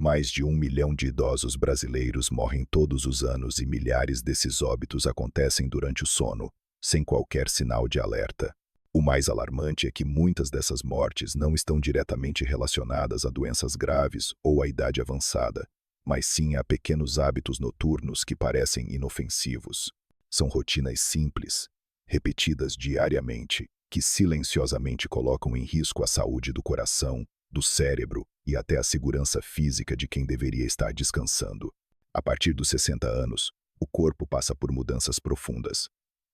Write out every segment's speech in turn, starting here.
Mais de 1 milhão de idosos brasileiros morrem todos os anos e milhares desses óbitos acontecem durante o sono, sem qualquer sinal de alerta. O mais alarmante é que muitas dessas mortes não estão diretamente relacionadas a doenças graves ou à idade avançada, mas sim a pequenos hábitos noturnos que parecem inofensivos. São rotinas simples, repetidas diariamente, que silenciosamente colocam em risco a saúde do coração, do cérebro e até a segurança física de quem deveria estar descansando. A partir dos 60 anos, o corpo passa por mudanças profundas.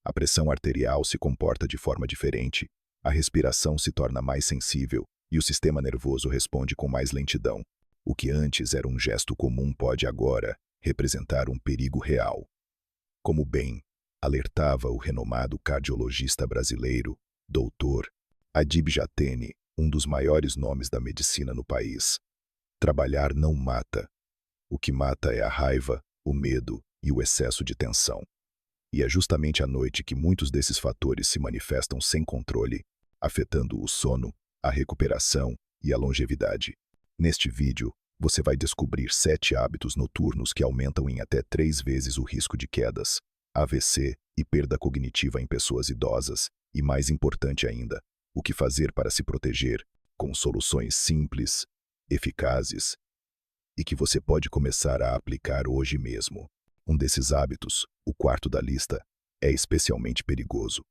A pressão arterial se comporta de forma diferente, a respiração se torna mais sensível e o sistema nervoso responde com mais lentidão. O que antes era um gesto comum pode agora representar um perigo real. Como bem alertava o renomado cardiologista brasileiro, Dr. Adib Jatene, um dos maiores nomes da medicina no país. Trabalhar não mata. O que mata é a raiva, o medo e o excesso de tensão. E é justamente à noite que muitos desses fatores se manifestam sem controle, afetando o sono, a recuperação e a longevidade. Neste vídeo, você vai descobrir 7 hábitos noturnos que aumentam em até 3 vezes o risco de quedas, AVC e perda cognitiva em pessoas idosas, e mais importante ainda, o que fazer para se proteger, com soluções simples, eficazes, e que você pode começar a aplicar hoje mesmo. Um desses hábitos, o quarto da lista, é especialmente perigoso.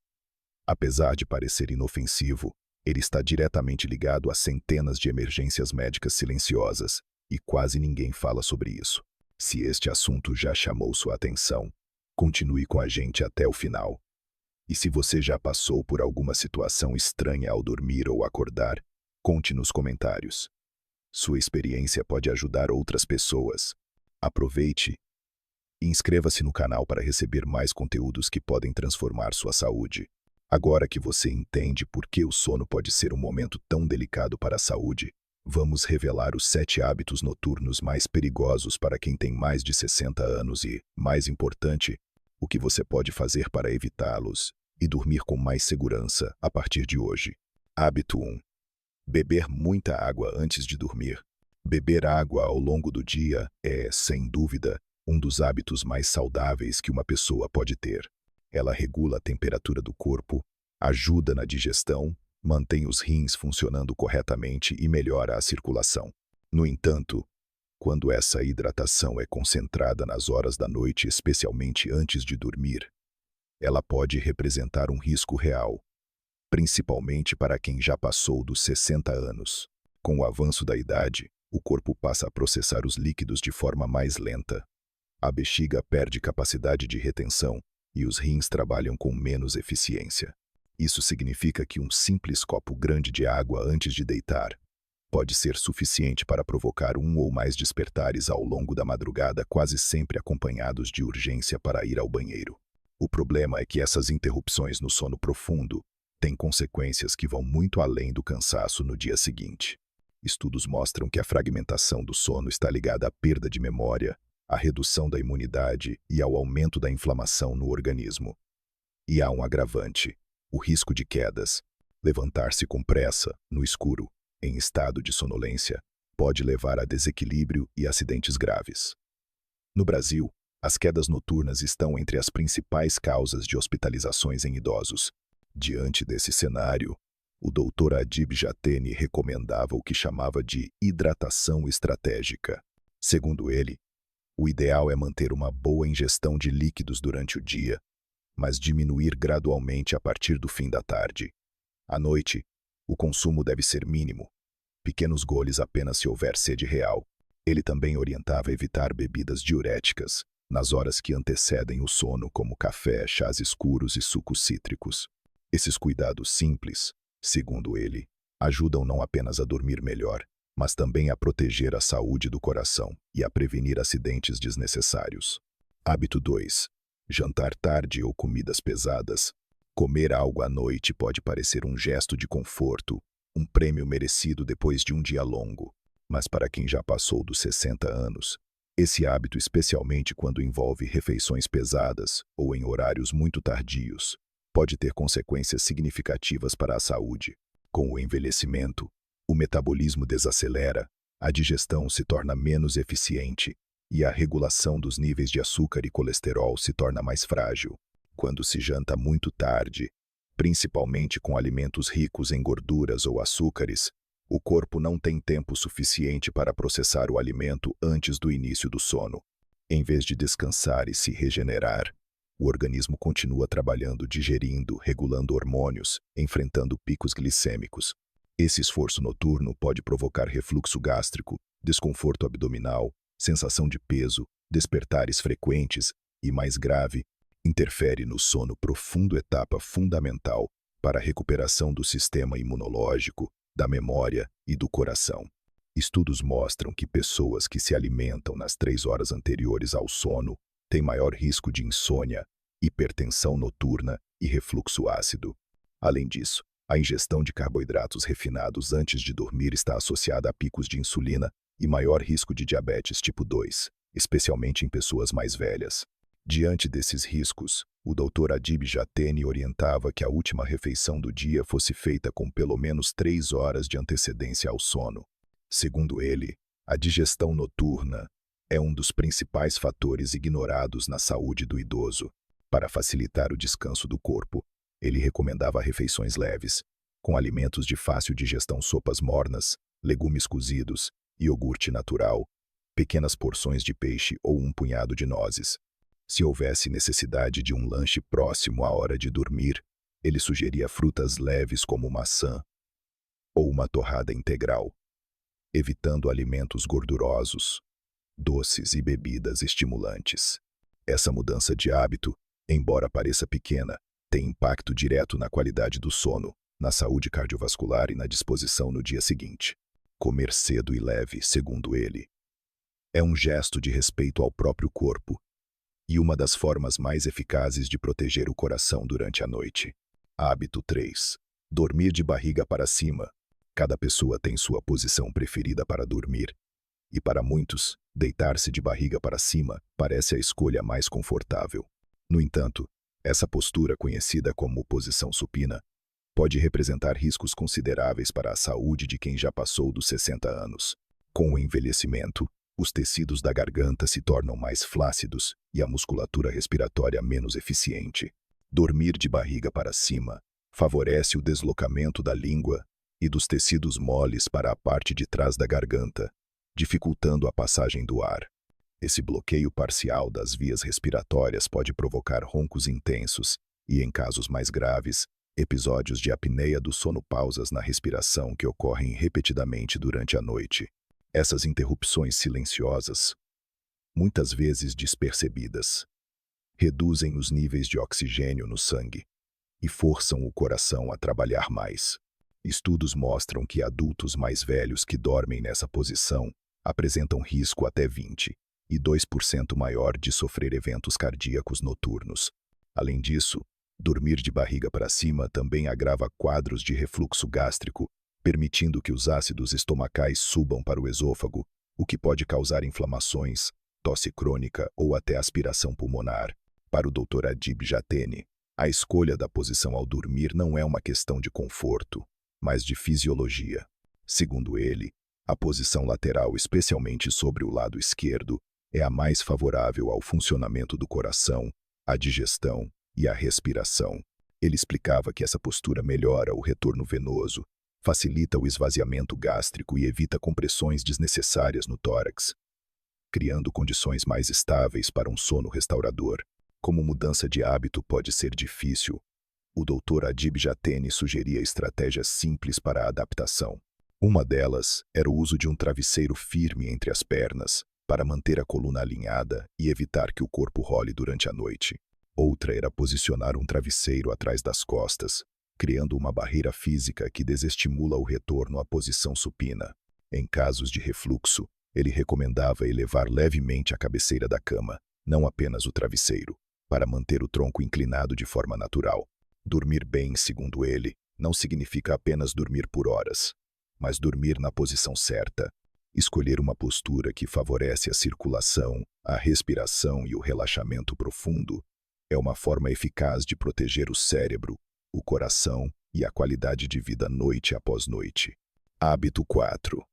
Apesar de parecer inofensivo, ele está diretamente ligado a centenas de emergências médicas silenciosas, e quase ninguém fala sobre isso. Se este assunto já chamou sua atenção, continue com a gente até o final. E se você já passou por alguma situação estranha ao dormir ou acordar, conte nos comentários. Sua experiência pode ajudar outras pessoas. Aproveite e inscreva-se no canal para receber mais conteúdos que podem transformar sua saúde. Agora que você entende por que o sono pode ser um momento tão delicado para a saúde, vamos revelar os 7 hábitos noturnos mais perigosos para quem tem mais de 60 anos e, mais importante, o que você pode fazer para evitá-los e dormir com mais segurança a partir de hoje. Hábito 1. Beber muita água antes de dormir. Beber água ao longo do dia é, sem dúvida, um dos hábitos mais saudáveis que uma pessoa pode ter. Ela regula a temperatura do corpo, ajuda na digestão, mantém os rins funcionando corretamente e melhora a circulação. No entanto, quando essa hidratação é concentrada nas horas da noite, especialmente antes de dormir, ela pode representar um risco real, principalmente para quem já passou dos 60 anos. Com o avanço da idade, o corpo passa a processar os líquidos de forma mais lenta. A bexiga perde capacidade de retenção e os rins trabalham com menos eficiência. Isso significa que um simples copo grande de água antes de deitar pode ser suficiente para provocar um ou mais despertares ao longo da madrugada, quase sempre acompanhados de urgência para ir ao banheiro. O problema é que essas interrupções no sono profundo têm consequências que vão muito além do cansaço no dia seguinte. Estudos mostram que a fragmentação do sono está ligada à perda de memória, à redução da imunidade e ao aumento da inflamação no organismo. E há um agravante: o risco de quedas. Levantar-se com pressa, no escuro, em estado de sonolência, pode levar a desequilíbrio e acidentes graves. No Brasil, as quedas noturnas estão entre as principais causas de hospitalizações em idosos. Diante desse cenário, o Dr. Adib Jatene recomendava o que chamava de hidratação estratégica. Segundo ele, o ideal é manter uma boa ingestão de líquidos durante o dia, mas diminuir gradualmente a partir do fim da tarde. À noite, o consumo deve ser mínimo, pequenos goles apenas se houver sede real. Ele também orientava evitar bebidas diuréticas nas horas que antecedem o sono, como café, chás escuros e sucos cítricos. Esses cuidados simples, segundo ele, ajudam não apenas a dormir melhor, mas também a proteger a saúde do coração e a prevenir acidentes desnecessários. Hábito 2. Jantar tarde ou comidas pesadas. Comer algo à noite pode parecer um gesto de conforto, um prêmio merecido depois de um dia longo. Mas para quem já passou dos 60 anos, esse hábito, especialmente quando envolve refeições pesadas ou em horários muito tardios, pode ter consequências significativas para a saúde. Com o envelhecimento, o metabolismo desacelera, a digestão se torna menos eficiente e a regulação dos níveis de açúcar e colesterol se torna mais frágil. Quando se janta muito tarde, principalmente com alimentos ricos em gorduras ou açúcares, o corpo não tem tempo suficiente para processar o alimento antes do início do sono. Em vez de descansar e se regenerar, o organismo continua trabalhando, digerindo, regulando hormônios, enfrentando picos glicêmicos. Esse esforço noturno pode provocar refluxo gástrico, desconforto abdominal, sensação de peso, despertares frequentes e, mais grave, interfere no sono profundo, etapa fundamental para a recuperação do sistema imunológico, da memória e do coração. Estudos mostram que pessoas que se alimentam nas 3 horas anteriores ao sono têm maior risco de insônia, hipertensão noturna e refluxo ácido. Além disso, a ingestão de carboidratos refinados antes de dormir está associada a picos de insulina e maior risco de diabetes tipo 2, especialmente em pessoas mais velhas. Diante desses riscos, o Dr. Adib Jateni orientava que a última refeição do dia fosse feita com pelo menos 3 horas de antecedência ao sono. Segundo ele, a digestão noturna é um dos principais fatores ignorados na saúde do idoso. Para facilitar o descanso do corpo, ele recomendava refeições leves, com alimentos de fácil digestão, sopas mornas, legumes cozidos, iogurte natural, pequenas porções de peixe ou um punhado de nozes. Se houvesse necessidade de um lanche próximo à hora de dormir, ele sugeria frutas leves como maçã ou uma torrada integral, evitando alimentos gordurosos, doces e bebidas estimulantes. Essa mudança de hábito, embora pareça pequena, tem impacto direto na qualidade do sono, na saúde cardiovascular e na disposição no dia seguinte. Comer cedo e leve, segundo ele, é um gesto de respeito ao próprio corpo e uma das formas mais eficazes de proteger o coração durante a noite. Hábito 3. Dormir de barriga para cima. Cada pessoa tem sua posição preferida para dormir, e para muitos, deitar-se de barriga para cima parece a escolha mais confortável. No entanto, essa postura, conhecida como posição supina, pode representar riscos consideráveis para a saúde de quem já passou dos 60 anos. Com o envelhecimento, os tecidos da garganta se tornam mais flácidos e a musculatura respiratória menos eficiente. Dormir de barriga para cima favorece o deslocamento da língua e dos tecidos moles para a parte de trás da garganta, dificultando a passagem do ar. Esse bloqueio parcial das vias respiratórias pode provocar roncos intensos e, em casos mais graves, episódios de apneia do sono, pausas na respiração que ocorrem repetidamente durante a noite. Essas interrupções silenciosas, muitas vezes despercebidas, reduzem os níveis de oxigênio no sangue e forçam o coração a trabalhar mais. Estudos mostram que adultos mais velhos que dormem nessa posição apresentam risco até 22% maior de sofrer eventos cardíacos noturnos. Além disso, dormir de barriga para cima também agrava quadros de refluxo gástrico, permitindo que os ácidos estomacais subam para o esôfago, o que pode causar inflamações, tosse crônica ou até aspiração pulmonar. Para o Dr. Adib Jateni, a escolha da posição ao dormir não é uma questão de conforto, mas de fisiologia. Segundo ele, a posição lateral, especialmente sobre o lado esquerdo, é a mais favorável ao funcionamento do coração, à digestão e à respiração. Ele explicava que essa postura melhora o retorno venoso, facilita o esvaziamento gástrico e evita compressões desnecessárias no tórax, criando condições mais estáveis para um sono restaurador. Como mudança de hábito pode ser difícil, o Dr. Adib Jateni sugeria estratégias simples para a adaptação. Uma delas era o uso de um travesseiro firme entre as pernas, para manter a coluna alinhada e evitar que o corpo role durante a noite. Outra era posicionar um travesseiro atrás das costas, criando uma barreira física que desestimula o retorno à posição supina. Em casos de refluxo, ele recomendava elevar levemente a cabeceira da cama, não apenas o travesseiro, para manter o tronco inclinado de forma natural. Dormir bem, segundo ele, não significa apenas dormir por horas, mas dormir na posição certa. Escolher uma postura que favorece a circulação, a respiração e o relaxamento profundo é uma forma eficaz de proteger o cérebro, o coração e a qualidade de vida noite após noite. Hábito 4.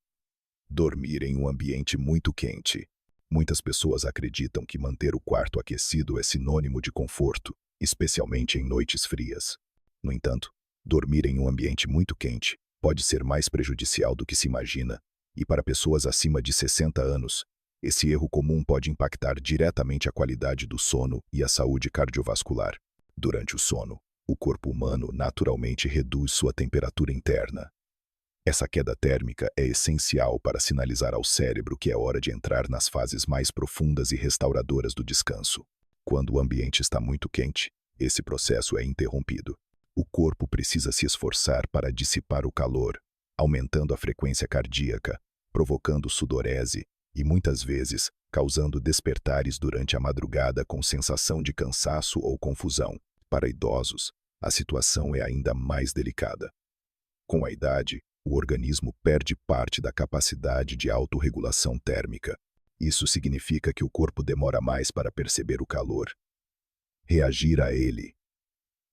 Dormir em um ambiente muito quente. Muitas pessoas acreditam que manter o quarto aquecido é sinônimo de conforto, especialmente em noites frias. No entanto, dormir em um ambiente muito quente pode ser mais prejudicial do que se imagina, e para pessoas acima de 60 anos, esse erro comum pode impactar diretamente a qualidade do sono e a saúde cardiovascular. Durante o sono, o corpo humano naturalmente reduz sua temperatura interna. Essa queda térmica é essencial para sinalizar ao cérebro que é hora de entrar nas fases mais profundas e restauradoras do descanso. Quando o ambiente está muito quente, esse processo é interrompido. O corpo precisa se esforçar para dissipar o calor, aumentando a frequência cardíaca, provocando sudorese e, muitas vezes, causando despertares durante a madrugada com sensação de cansaço ou confusão. Para idosos, a situação é ainda mais delicada. Com a idade, o organismo perde parte da capacidade de autorregulação térmica. Isso significa que o corpo demora mais para perceber o calor, reagir a ele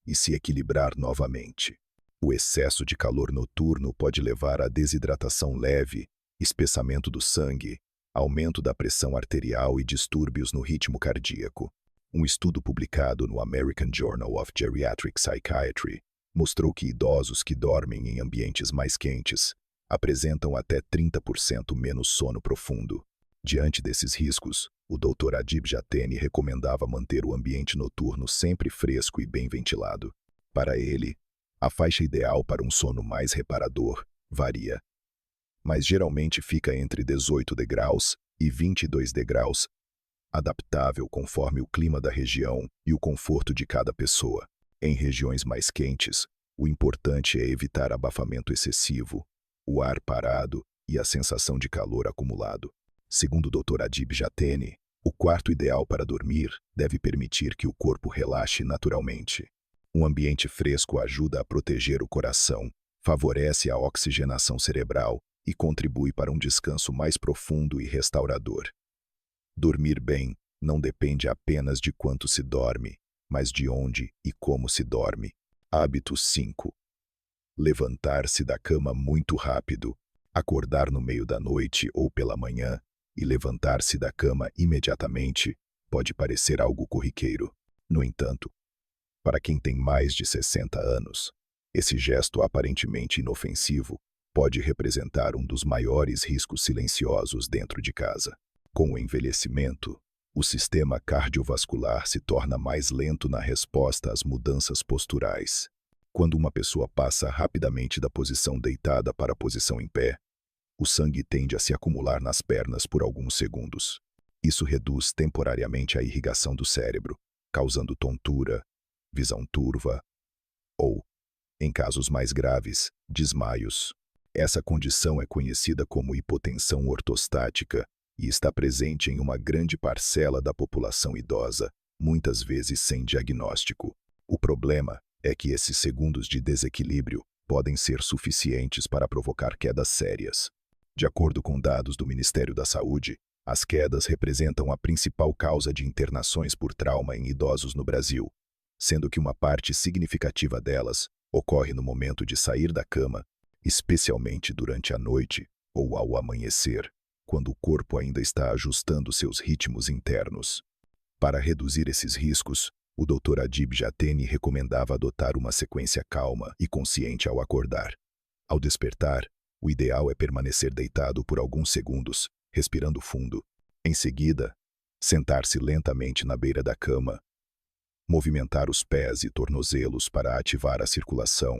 e se equilibrar novamente. O excesso de calor noturno pode levar a desidratação leve, espessamento do sangue, aumento da pressão arterial e distúrbios no ritmo cardíaco. Um estudo publicado no American Journal of Geriatric Psychiatry mostrou que idosos que dormem em ambientes mais quentes apresentam até 30% menos sono profundo. Diante desses riscos, o Dr. Adib Jateni recomendava manter o ambiente noturno sempre fresco e bem ventilado. Para ele, a faixa ideal para um sono mais reparador varia, mas geralmente fica entre 18 degraus e 22 degraus, adaptável conforme o clima da região e o conforto de cada pessoa. Em regiões mais quentes, o importante é evitar abafamento excessivo, o ar parado e a sensação de calor acumulado. Segundo o Dr. Adib Jateni, o quarto ideal para dormir deve permitir que o corpo relaxe naturalmente. Um ambiente fresco ajuda a proteger o coração, favorece a oxigenação cerebral e contribui para um descanso mais profundo e restaurador. Dormir bem não depende apenas de quanto se dorme, mas de onde e como se dorme. Hábito 5. Levantar-se da cama muito rápido. Acordar no meio da noite ou pela manhã e levantar-se da cama imediatamente pode parecer algo corriqueiro. No entanto, para quem tem mais de 60 anos, esse gesto aparentemente inofensivo pode representar um dos maiores riscos silenciosos dentro de casa. Com o envelhecimento, o sistema cardiovascular se torna mais lento na resposta às mudanças posturais. Quando uma pessoa passa rapidamente da posição deitada para a posição em pé, o sangue tende a se acumular nas pernas por alguns segundos. Isso reduz temporariamente a irrigação do cérebro, causando tontura, visão turva ou, em casos mais graves, desmaios. Essa condição é conhecida como hipotensão ortostática e está presente em uma grande parcela da população idosa, muitas vezes sem diagnóstico. O problema é que esses segundos de desequilíbrio podem ser suficientes para provocar quedas sérias. De acordo com dados do Ministério da Saúde, as quedas representam a principal causa de internações por trauma em idosos no Brasil, sendo que uma parte significativa delas ocorre no momento de sair da cama, especialmente durante a noite ou ao amanhecer, quando o corpo ainda está ajustando seus ritmos internos. Para reduzir esses riscos, o Dr. Adib Jateni recomendava adotar uma sequência calma e consciente ao acordar. Ao despertar, o ideal é permanecer deitado por alguns segundos, respirando fundo. Em seguida, sentar-se lentamente na beira da cama, movimentar os pés e tornozelos para ativar a circulação,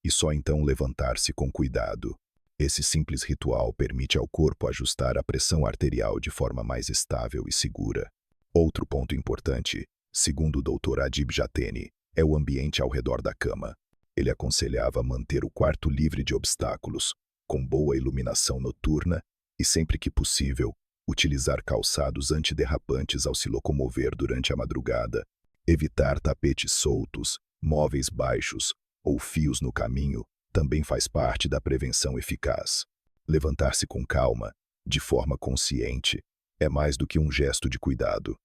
e só então levantar-se com cuidado. Esse simples ritual permite ao corpo ajustar a pressão arterial de forma mais estável e segura. Outro ponto importante, segundo o Dr. Adib Jateni, é o ambiente ao redor da cama. Ele aconselhava manter o quarto livre de obstáculos, com boa iluminação noturna e, sempre que possível, utilizar calçados antiderrapantes ao se locomover durante a madrugada, evitar tapetes soltos, móveis baixos ou fios no caminho também faz parte da prevenção eficaz. Levantar-se com calma, de forma consciente, é mais do que um gesto de cuidado.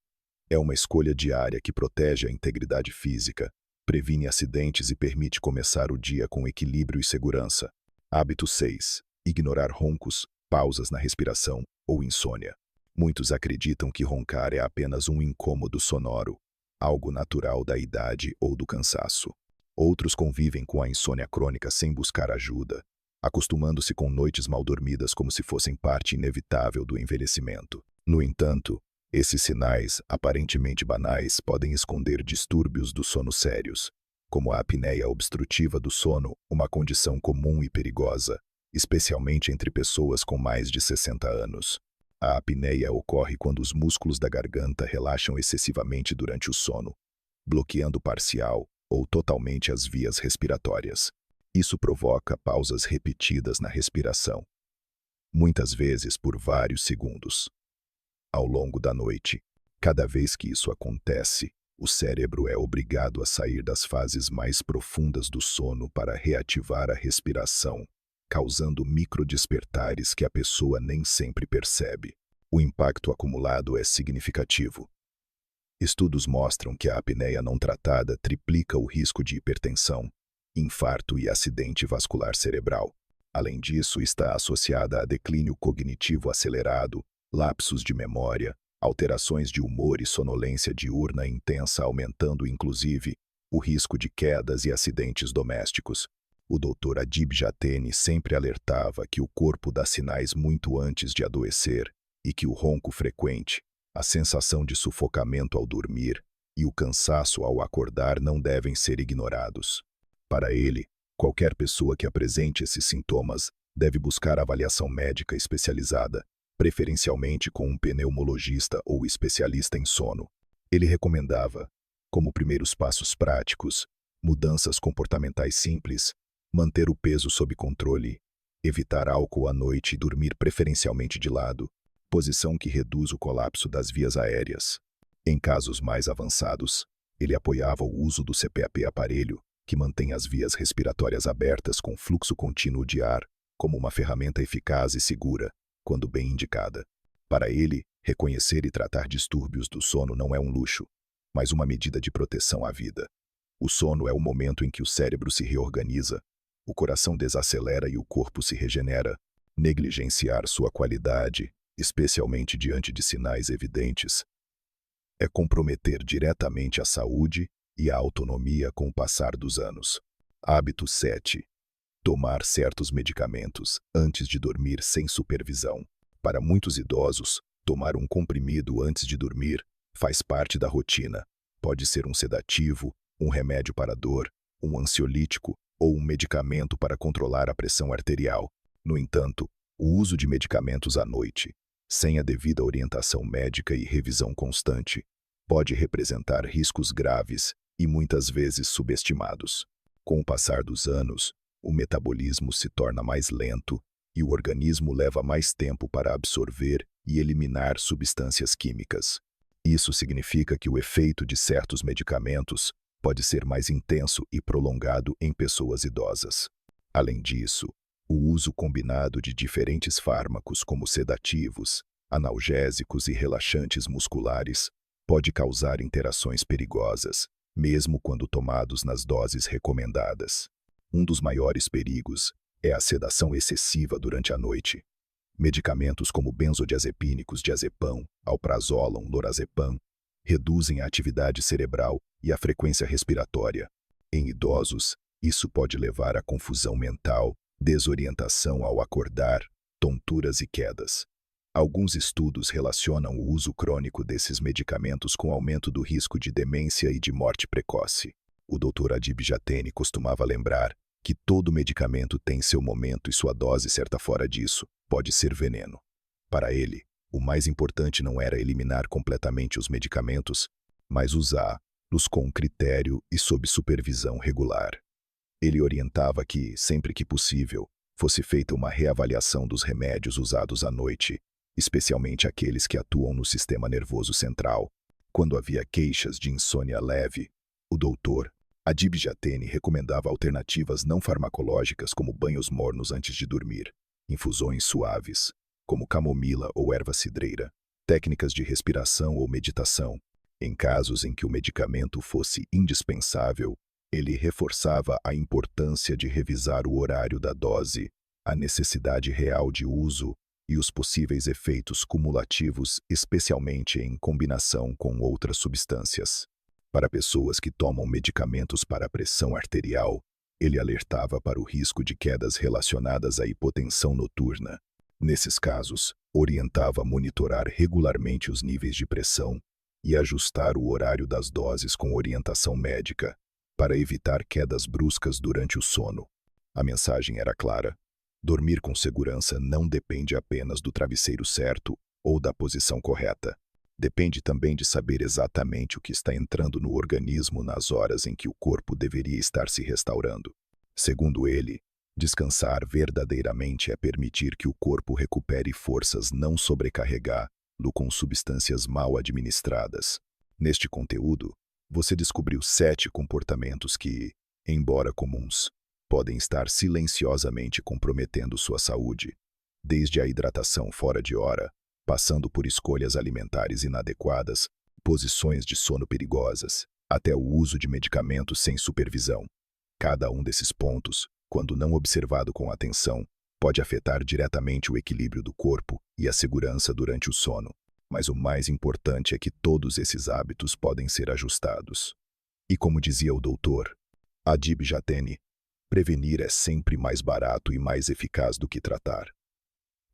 É uma escolha diária que protege a integridade física, previne acidentes e permite começar o dia com equilíbrio e segurança. Hábito 6. Ignorar roncos pausas na respiração ou insônia. Muitos acreditam que roncar é apenas um incômodo sonoro, algo natural da idade ou do cansaço. Outros convivem com a insônia crônica sem buscar ajuda, acostumando-se com noites mal dormidas como se fossem parte inevitável do envelhecimento. No entanto, esses sinais, aparentemente banais, podem esconder distúrbios do sono sérios, como a apneia obstrutiva do sono, uma condição comum e perigosa, especialmente entre pessoas com mais de 60 anos. A apneia ocorre quando os músculos da garganta relaxam excessivamente durante o sono, bloqueando parcial ou totalmente as vias respiratórias. Isso provoca pausas repetidas na respiração, muitas vezes por vários segundos. Ao longo da noite, cada vez que isso acontece, o cérebro é obrigado a sair das fases mais profundas do sono para reativar a respiração, causando microdespertares que a pessoa nem sempre percebe. O impacto acumulado é significativo. Estudos mostram que a apneia não tratada triplica o risco de hipertensão, infarto e acidente vascular cerebral. Além disso, está associada a declínio cognitivo acelerado, lapsos de memória, alterações de humor e sonolência diurna intensa, aumentando inclusive o risco de quedas e acidentes domésticos. O Dr. Adib Jateni sempre alertava que o corpo dá sinais muito antes de adoecer e que o ronco frequente, a sensação de sufocamento ao dormir e o cansaço ao acordar não devem ser ignorados. Para ele, qualquer pessoa que apresente esses sintomas deve buscar avaliação médica especializada, preferencialmente com um pneumologista ou especialista em sono. Ele recomendava, como primeiros passos práticos, mudanças comportamentais simples, manter o peso sob controle, evitar álcool à noite e dormir preferencialmente de lado, posição que reduz o colapso das vias aéreas. Em casos mais avançados, ele apoiava o uso do CPAP aparelho, que mantém as vias respiratórias abertas com fluxo contínuo de ar, como uma ferramenta eficaz e segura, quando bem indicada. Para ele, reconhecer e tratar distúrbios do sono não é um luxo, mas uma medida de proteção à vida. O sono é o momento em que o cérebro se reorganiza, o coração desacelera e o corpo se regenera. Negligenciar sua qualidade, especialmente diante de sinais evidentes, é comprometer diretamente a saúde e a autonomia com o passar dos anos. Hábito 7. Tomar certos medicamentos antes de dormir sem supervisão. Para muitos idosos, tomar um comprimido antes de dormir faz parte da rotina. Pode ser um sedativo, um remédio para dor, um ansiolítico ou um medicamento para controlar a pressão arterial. No entanto, o uso de medicamentos à noite, sem a devida orientação médica e revisão constante, pode representar riscos graves e muitas vezes subestimados. Com o passar dos anos, o metabolismo se torna mais lento e o organismo leva mais tempo para absorver e eliminar substâncias químicas. Isso significa que o efeito de certos medicamentos pode ser mais intenso e prolongado em pessoas idosas. Além disso, o uso combinado de diferentes fármacos como sedativos, analgésicos e relaxantes musculares pode causar interações perigosas, mesmo quando tomados nas doses recomendadas. Um dos maiores perigos é a sedação excessiva durante a noite. Medicamentos como benzodiazepínicos, diazepam, alprazolam, lorazepam, reduzem a atividade cerebral e a frequência respiratória. Em idosos, isso pode levar a confusão mental, desorientação ao acordar, tonturas e quedas. Alguns estudos relacionam o uso crônico desses medicamentos com aumento do risco de demência e de morte precoce. O Dr. Adib Jateni costumava lembrar que todo medicamento tem seu momento e sua dose certa. Fora disso, pode ser veneno. Para ele, o mais importante não era eliminar completamente os medicamentos, mas usá-los com critério e sob supervisão regular. Ele orientava que, sempre que possível, fosse feita uma reavaliação dos remédios usados à noite, especialmente aqueles que atuam no sistema nervoso central. Quando havia queixas de insônia leve, o Dr. Adib Jateni recomendava alternativas não farmacológicas como banhos mornos antes de dormir, infusões suaves, como camomila ou erva cidreira, técnicas de respiração ou meditação. Em casos em que o medicamento fosse indispensável, ele reforçava a importância de revisar o horário da dose, a necessidade real de uso e os possíveis efeitos cumulativos, especialmente em combinação com outras substâncias. Para pessoas que tomam medicamentos para a pressão arterial, ele alertava para o risco de quedas relacionadas à hipotensão noturna. Nesses casos, orientava a monitorar regularmente os níveis de pressão e ajustar o horário das doses com orientação médica, para evitar quedas bruscas durante o sono. A mensagem era clara: dormir com segurança não depende apenas do travesseiro certo ou da posição correta. Depende também de saber exatamente o que está entrando no organismo nas horas em que o corpo deveria estar se restaurando. Segundo ele, descansar verdadeiramente é permitir que o corpo recupere forças, não sobrecarregá-lo com substâncias mal administradas. Neste conteúdo, você descobriu 7 comportamentos que, embora comuns, podem estar silenciosamente comprometendo sua saúde, desde a hidratação fora de hora, passando por escolhas alimentares inadequadas, posições de sono perigosas, até o uso de medicamentos sem supervisão. Cada um desses pontos, quando não observado com atenção, pode afetar diretamente o equilíbrio do corpo e a segurança durante o sono. Mas o mais importante é que todos esses hábitos podem ser ajustados. E como dizia o doutor Adib Jateni, prevenir é sempre mais barato e mais eficaz do que tratar.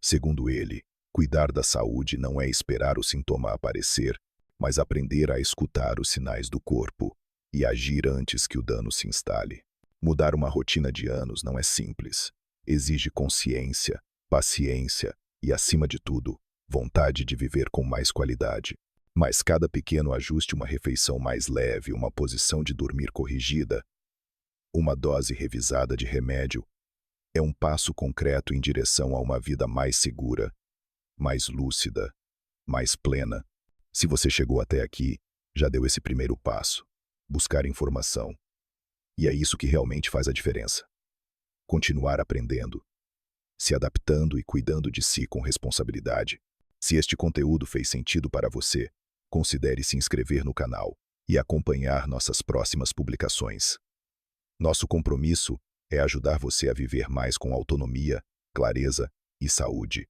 Segundo ele, cuidar da saúde não é esperar o sintoma aparecer, mas aprender a escutar os sinais do corpo e agir antes que o dano se instale. Mudar uma rotina de anos não é simples. Exige consciência, paciência e, acima de tudo, vontade de viver com mais qualidade. Mas cada pequeno ajuste, uma refeição mais leve, uma posição de dormir corrigida, uma dose revisada de remédio, é um passo concreto em direção a uma vida mais segura, mais lúcida, mais plena. Se você chegou até aqui, já deu esse primeiro passo: buscar informação. E é isso que realmente faz a diferença. Continuar aprendendo, se adaptando e cuidando de si com responsabilidade. Se este conteúdo fez sentido para você, considere se inscrever no canal e acompanhar nossas próximas publicações. Nosso compromisso é ajudar você a viver mais com autonomia, clareza e saúde.